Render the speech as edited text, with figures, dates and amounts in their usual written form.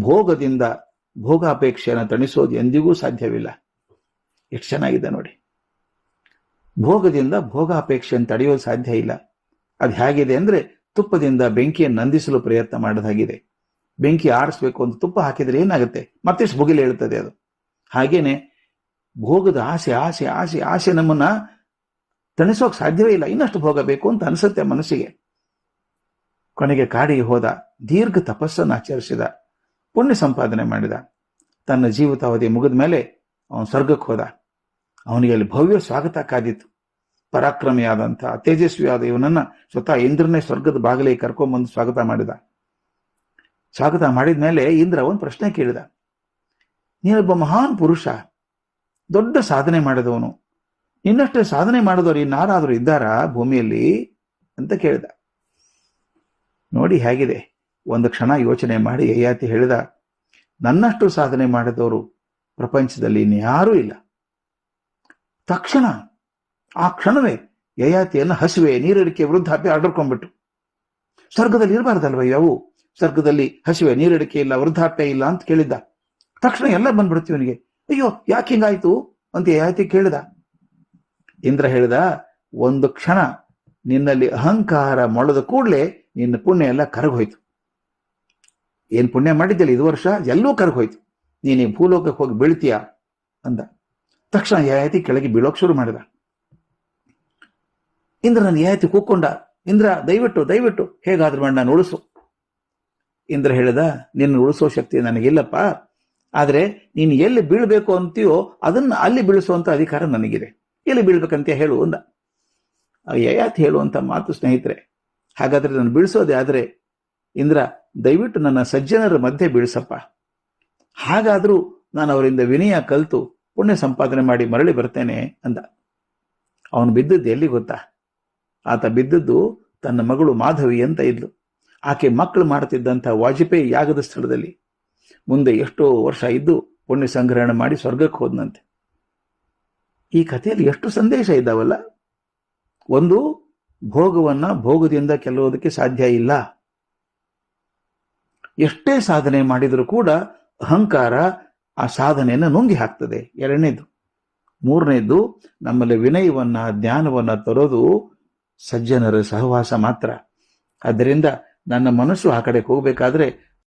ಭೋಗದಿಂದ ಭೋಗಾಪೇಕ್ಷೆಯನ್ನು ತಣಿಸೋದು ಎಂದಿಗೂ ಸಾಧ್ಯವಿಲ್ಲ. ಎಷ್ಟು ಚೆನ್ನಾಗಿದೆ ನೋಡಿ. ಭೋಗದಿಂದ ಭೋಗಾಪೇಕ್ಷೆಯನ್ನು ತಡೆಯೋದು ಸಾಧ್ಯ ಇಲ್ಲ. ಅದು ಹೇಗಿದೆ ಅಂದ್ರೆ ತುಪ್ಪದಿಂದ ಬೆಂಕಿಯನ್ನು ನಂದಿಸಲು ಪ್ರಯತ್ನ ಮಾಡೋದಾಗಿದೆ. ಬೆಂಕಿ ಆರಿಸ್ಬೇಕು ಅಂತ ತುಪ್ಪ ಹಾಕಿದ್ರೆ ಏನಾಗುತ್ತೆ? ಮತ್ತೆಷ್ಟು ಭುಗಿಲು ಹೇಳ್ತದೆ ಅದು. ಹಾಗೇನೆ ಭೋಗದ ಆಸೆ ಆಸೆ ಆಸೆ ಆಸೆ ನಮ್ಮನ್ನ ತಣಿಸೋಕೆ ಸಾಧ್ಯವೇ ಇಲ್ಲ. ಇನ್ನಷ್ಟು ಭೋಗ ಬೇಕು ಅಂತ ಅನಿಸುತ್ತೆ ಮನಸ್ಸಿಗೆ. ಕೊನೆಗೆ ಕಾಡಿಗೆ ಹೋದ, ದೀರ್ಘ ತಪಸ್ಸನ್ನು ಆಚರಿಸಿದ, ಪುಣ್ಯ ಸಂಪಾದನೆ ಮಾಡಿದ. ತನ್ನ ಜೀವಿತಾವಧಿ ಮುಗಿದ ಮೇಲೆ ಅವನು ಸ್ವರ್ಗಕ್ಕೆ ಹೋದ. ಅವನಿಗೆ ಅಲ್ಲಿ ಭವ್ಯ ಸ್ವಾಗತ ಕಾದಿತ್ತು. ಪರಾಕ್ರಮಿಯಾದಂಥ ತೇಜಸ್ವಿಯಾದ ಇವನನ್ನ ಸ್ವತಃ ಇಂದ್ರನೇ ಸ್ವರ್ಗದ ಬಾಗಿಲಿಗೆ ಕರ್ಕೊಂಡ್ಬಂದು ಸ್ವಾಗತ ಮಾಡಿದ. ಸ್ವಾಗತ ಮಾಡಿದ ಮೇಲೆ ಇಂದ್ರ ಒಂದು ಪ್ರಶ್ನೆ ಕೇಳಿದ. ನೀನೊಬ್ಬ ಮಹಾನ್ ಪುರುಷ, ದೊಡ್ಡ ಸಾಧನೆ ಮಾಡಿದವನು, ನಿನ್ನಷ್ಟೇ ಸಾಧನೆ ಮಾಡಿದವರು ಇನ್ನಾರಾದರೂ ಇದ್ದಾರಾ ಭೂಮಿಯಲ್ಲಿ ಅಂತ ಕೇಳಿದ. ನೋಡಿ ಹೇಗಿದೆ. ಒಂದು ಕ್ಷಣ ಯೋಚನೆ ಮಾಡಿ ಯಯಾತಿ ಹೇಳಿದ, ನನ್ನಷ್ಟು ಸಾಧನೆ ಮಾಡಿದವರು ಪ್ರಪಂಚದಲ್ಲಿ ಇನ್ಯಾರೂ ಇಲ್ಲ. ತಕ್ಷಣ ಆ ಕ್ಷಣವೇ ಯಯಾತಿಯನ್ನು ಹಸಿವೆ, ನೀರಡಿಕೆ, ವೃದ್ಧಾಪ್ಯ ಆರ್ಡರ್ಕೊಂಡ್ಬಿಟ್ಟು. ಸ್ವರ್ಗದಲ್ಲಿ ಇರಬಾರ್ದಲ್ವ ಯಾವು? ಸ್ವರ್ಗದಲ್ಲಿ ಹಸಿವೆ, ನೀರಡಿಕೆ ಇಲ್ಲ, ವೃದ್ಧಾಪ್ಯ ಇಲ್ಲ ಅಂತ ಕೇಳಿದ್ದ. ತಕ್ಷಣ ಎಲ್ಲ ಬಂದ್ಬಿಡ್ತೀವಿ ಅವನಿಗೆ. ಅಯ್ಯೋ ಯಾಕೆ ಹಿಂಗಾಯ್ತು ಅಂತ ಯಯಾತಿ ಕೇಳಿದ. ಇಂದ್ರ ಹೇಳಿದ, ಒಂದು ಕ್ಷಣ ನಿನ್ನಲ್ಲಿ ಅಹಂಕಾರ ಮೊಳದ ಕೂಡಲೇ ನಿನ್ನ ಪುಣ್ಯ ಎಲ್ಲ ಕರಗೋಯ್ತು. ಏನ್ ಪುಣ್ಯ ಮಾಡಿದ್ದಲ್ಲಿ ಇದು ವರ್ಷ ಎಲ್ಲೂ ಕರಗೋಯ್ತು. ನೀನು ಭೂಲೋಕಕ್ಕೆ ಹೋಗಿ ಬೀಳ್ತೀಯ ಅಂದ. ತಕ್ಷಣ ಯಯಾತಿ ಕೆಳಗೆ ಬೀಳೋಕ್ ಶುರು ಮಾಡಿದ. ಇಂದ್ರನ ಯಯಾತಿ ಕೂಕ್ಕೊಂಡ, ಇಂದ್ರ ದಯವಿಟ್ಟು ದಯವಿಟ್ಟು ಹೇಗಾದ್ರೂ ಮಾಡಿ ನಾನು ಉಳಿಸು. ಇಂದ್ರ ಹೇಳಿದ, ನಿನ್ನ ಉಳಿಸೋ ಶಕ್ತಿ ನನಗಿಲ್ಲಪ್ಪ, ಆದ್ರೆ ನೀನು ಎಲ್ಲಿ ಬೀಳ್ಬೇಕು ಅಂತೀಯೋ ಅದನ್ನ ಅಲ್ಲಿ ಬೀಳಿಸುವಂತ ಅಧಿಕಾರ ನನಗಿದೆ. ಎಲ್ಲಿ ಬೀಳ್ಬೇಕಂತ ಹೇಳು ಅಂದ. ಯಯಾತಿ ಹೇಳುವಂತ ಮಾತು ಸ್ನೇಹಿತರೆ, ಹಾಗಾದ್ರೆ ನಾನು ಬೀಳಿಸೋದೇ ಆದ್ರೆ ಇಂದ್ರ ದಯವಿಟ್ಟು ನನ್ನ ಸಜ್ಜನರ ಮಧ್ಯೆ ಬೀಳಿಸಪ್ಪ, ಹಾಗಾದ್ರೂ ನಾನು ಅವರಿಂದ ವಿನಯ ಕಲಿತು ಪುಣ್ಯ ಸಂಪಾದನೆ ಮಾಡಿ ಮರಳಿ ಬರ್ತೇನೆ ಅಂದ. ಅವನು ಬಿದ್ದದ್ದು ಎಲ್ಲಿ ಗೊತ್ತಾ? ಆತ ಬಿದ್ದದ್ದು ತನ್ನ ಮಗಳು ಮಾಧವಿ ಅಂತ ಇದ್ಲು. ಆಕೆ ಮಕ್ಕಳು ಮಾಡ್ತಿದ್ದಂಥ ವಾಜಪೇಯಿ ಯಾಗದ ಸ್ಥಳದಲ್ಲಿ. ಮುಂದೆ ಎಷ್ಟೋ ವರ್ಷ ಇದ್ದು ಪುಣ್ಯ ಸಂಗ್ರಹಣೆ ಮಾಡಿ ಸ್ವರ್ಗಕ್ಕೆ ಹೋದನಂತೆ. ಈ ಕಥೆಯಲ್ಲಿ ಎಷ್ಟು ಸಂದೇಶ ಇದ್ದಾವಲ್ಲ. ಒಂದು, ಭೋಗವನ್ನ ಭೋಗದಿಂದ ಗೆಲ್ಲುವುದಕ್ಕೆ ಸಾಧ್ಯ ಇಲ್ಲ. ಎಷ್ಟೇ ಸಾಧನೆ ಮಾಡಿದರೂ ಕೂಡ ಅಹಂಕಾರ ಆ ಸಾಧನೆಯನ್ನು ನುಂಗಿ ಹಾಕ್ತದೆ. ಎರಡನೇದು. ಮೂರನೇದು, ನಮ್ಮಲ್ಲಿ ವಿನಯವನ್ನ ಜ್ಞಾನವನ್ನ ತರೋದು ಸಜ್ಜನರ ಸಹವಾಸ ಮಾತ್ರ. ಆದ್ದರಿಂದ ನನ್ನ ಮನಸ್ಸು ಆ ಕಡೆ ಹೋಗ್ಬೇಕಾದ್ರೆ